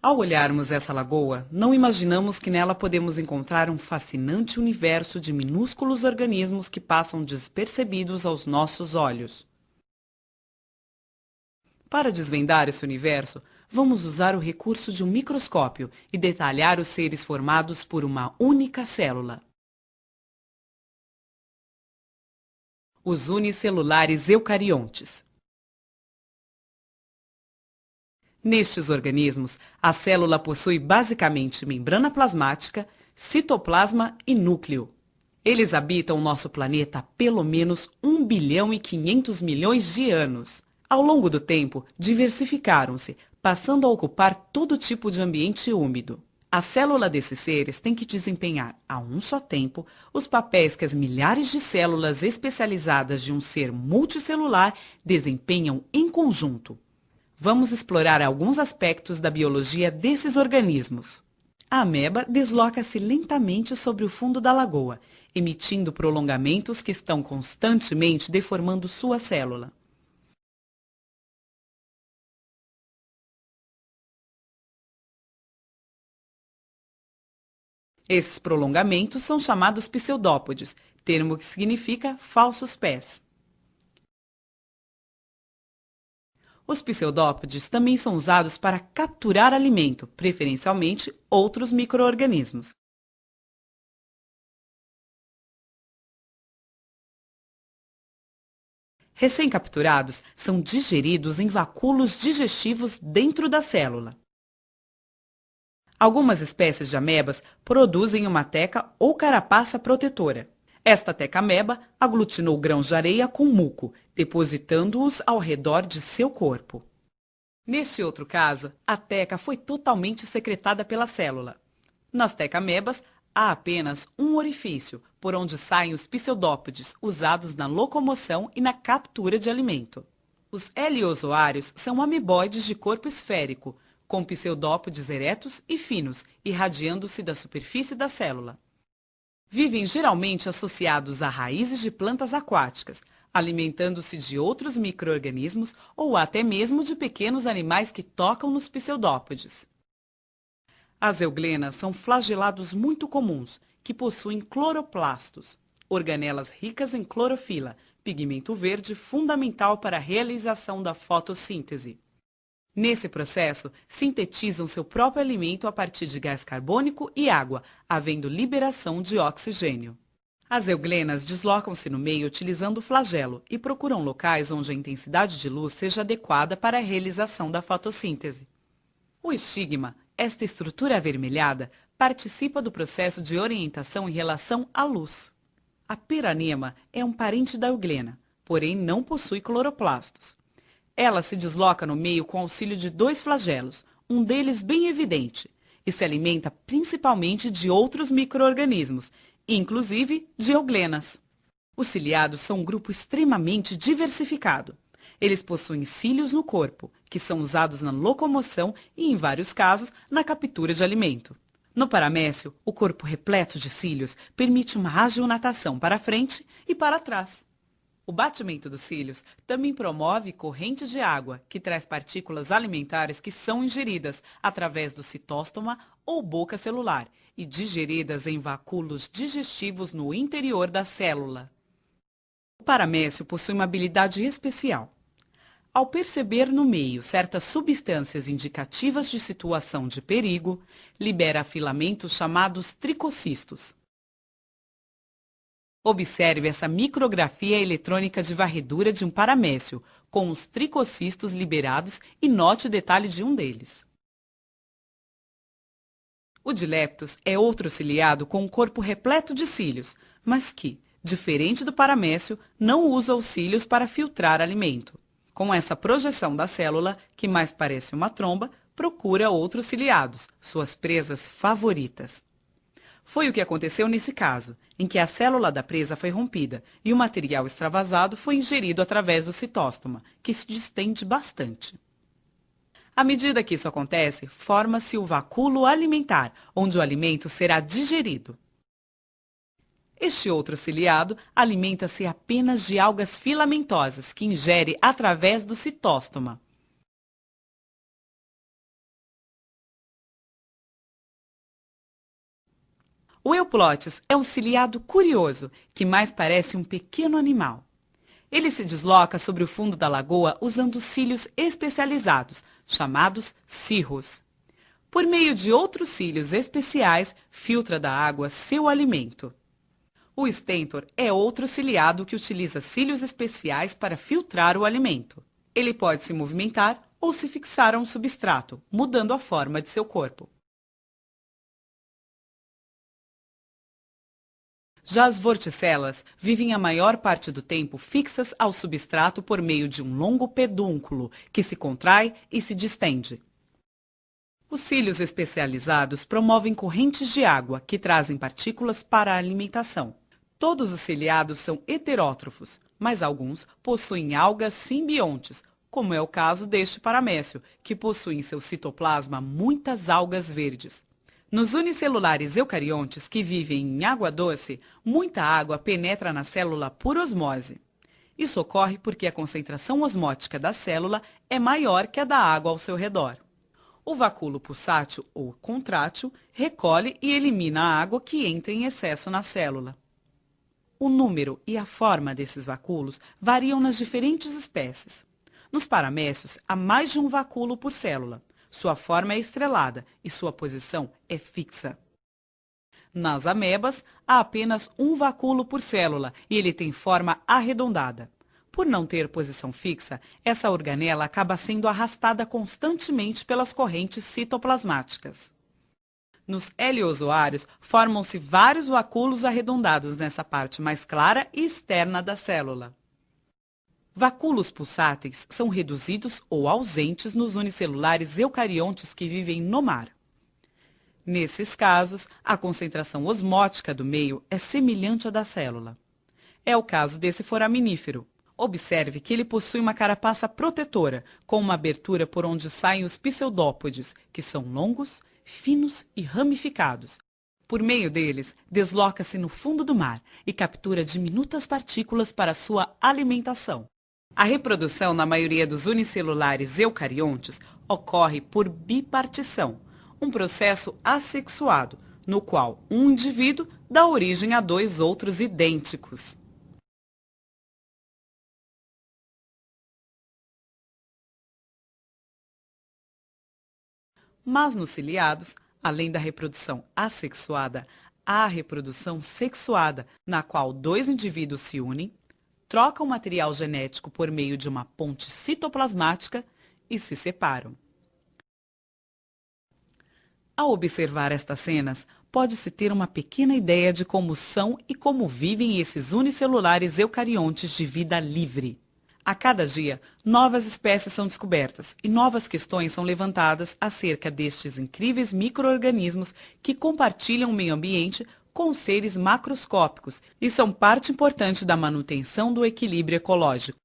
Ao olharmos essa lagoa, não imaginamos que nela podemos encontrar um fascinante universo de minúsculos organismos que passam despercebidos aos nossos olhos. Para desvendar esse universo, vamos usar o recurso de um microscópio e detalhar os seres formados por uma única célula. Os unicelulares eucariontes. Nestes organismos, a célula possui basicamente membrana plasmática, citoplasma e núcleo. Eles habitam o nosso planeta há pelo menos 1 bilhão e 500 milhões de anos. Ao longo do tempo, diversificaram-se, passando a ocupar todo tipo de ambiente úmido. A célula desses seres tem que desempenhar, a um só tempo, os papéis que as milhares de células especializadas de um ser multicelular desempenham em conjunto. Vamos explorar alguns aspectos da biologia desses organismos. A ameba desloca-se lentamente sobre o fundo da lagoa, emitindo prolongamentos que estão constantemente deformando sua célula. Esses prolongamentos são chamados pseudópodes, termo que significa falsos pés. Os pseudópodes também são usados para capturar alimento, preferencialmente outros micro-organismos. Recém-capturados são digeridos em vacúolos digestivos dentro da célula. Algumas espécies de amebas produzem uma teca ou carapaça protetora. Esta teca-ameba aglutinou grãos de areia com muco, depositando-os ao redor de seu corpo. Neste outro caso, a teca foi totalmente secretada pela célula. Nas teca-amebas, há apenas um orifício, por onde saem os pseudópodes, usados na locomoção e na captura de alimento. Os heliozoários são ameboides de corpo esférico, com pseudópodes eretos e finos, irradiando-se da superfície da célula. Vivem geralmente associados a raízes de plantas aquáticas, alimentando-se de outros micro-organismos ou até mesmo de pequenos animais que tocam nos pseudópodes. As euglenas são flagelados muito comuns, que possuem cloroplastos, organelas ricas em clorofila, pigmento verde fundamental para a realização da fotossíntese. Nesse processo, sintetizam seu próprio alimento a partir de gás carbônico e água, havendo liberação de oxigênio. As euglenas deslocam-se no meio utilizando o flagelo e procuram locais onde a intensidade de luz seja adequada para a realização da fotossíntese. O estigma, esta estrutura avermelhada, participa do processo de orientação em relação à luz. A peranema é um parente da euglena, porém não possui cloroplastos. Ela se desloca no meio com auxílio de dois flagelos, um deles bem evidente, e se alimenta principalmente de outros micro-organismos, inclusive de euglenas. Os ciliados são um grupo extremamente diversificado. Eles possuem cílios no corpo, que são usados na locomoção e, em vários casos, na captura de alimento. No paramécio, o corpo repleto de cílios permite uma ágil natação para frente e para trás. O batimento dos cílios também promove corrente de água, que traz partículas alimentares que são ingeridas através do citóstoma ou boca celular e digeridas em vacúolos digestivos no interior da célula. O paramécio possui uma habilidade especial. Ao perceber no meio certas substâncias indicativas de situação de perigo, libera filamentos chamados tricocistos. Observe essa micrografia eletrônica de varredura de um paramécio, com os tricocistos liberados e note o detalhe de um deles. O dileptos é outro ciliado com um corpo repleto de cílios, mas que, diferente do paramécio, não usa os cílios para filtrar alimento. Com essa projeção da célula, que mais parece uma tromba, procura outros ciliados, suas presas favoritas. Foi o que aconteceu nesse caso, em que a célula da presa foi rompida e o material extravasado foi ingerido através do citóstoma, que se distende bastante. À medida que isso acontece, forma-se o vacúolo alimentar, onde o alimento será digerido. Este outro ciliado alimenta-se apenas de algas filamentosas, que ingere através do citóstoma. O euplotes é um ciliado curioso, que mais parece um pequeno animal. Ele se desloca sobre o fundo da lagoa usando cílios especializados, chamados cirros. Por meio de outros cílios especiais, filtra da água seu alimento. O stentor é outro ciliado que utiliza cílios especiais para filtrar o alimento. Ele pode se movimentar ou se fixar a um substrato, mudando a forma de seu corpo. Já as vorticelas vivem a maior parte do tempo fixas ao substrato por meio de um longo pedúnculo, que se contrai e se distende. Os cílios especializados promovem correntes de água que trazem partículas para a alimentação. Todos os ciliados são heterótrofos, mas alguns possuem algas simbiontes, como é o caso deste paramécio, que possui em seu citoplasma muitas algas verdes. Nos unicelulares eucariontes que vivem em água doce, muita água penetra na célula por osmose. Isso ocorre porque a concentração osmótica da célula é maior que a da água ao seu redor. O vacúolo pulsátil ou contrátil recolhe e elimina a água que entra em excesso na célula. O número e a forma desses vacúolos variam nas diferentes espécies. Nos paramécios, há mais de um vacúolo por célula. Sua forma é estrelada e sua posição é fixa. Nas amebas, há apenas um vacúolo por célula e ele tem forma arredondada. Por não ter posição fixa, essa organela acaba sendo arrastada constantemente pelas correntes citoplasmáticas. Nos heliozoários, formam-se vários vacúolos arredondados nessa parte mais clara e externa da célula. Vacúolos pulsáteis são reduzidos ou ausentes nos unicelulares eucariontes que vivem no mar. Nesses casos, a concentração osmótica do meio é semelhante à da célula. É o caso desse foraminífero. Observe que ele possui uma carapaça protetora, com uma abertura por onde saem os pseudópodes, que são longos, finos e ramificados. Por meio deles, desloca-se no fundo do mar e captura diminutas partículas para sua alimentação. A reprodução na maioria dos unicelulares eucariontes ocorre por bipartição, um processo assexuado, no qual um indivíduo dá origem a dois outros idênticos. Mas nos ciliados, além da reprodução assexuada, há a reprodução sexuada, na qual dois indivíduos se unem, trocam material genético por meio de uma ponte citoplasmática e se separam. Ao observar estas cenas, pode-se ter uma pequena ideia de como são e como vivem esses unicelulares eucariontes de vida livre. A cada dia, novas espécies são descobertas e novas questões são levantadas acerca destes incríveis micro-organismos que compartilham o meio ambiente com seres macroscópicos e são parte importante da manutenção do equilíbrio ecológico.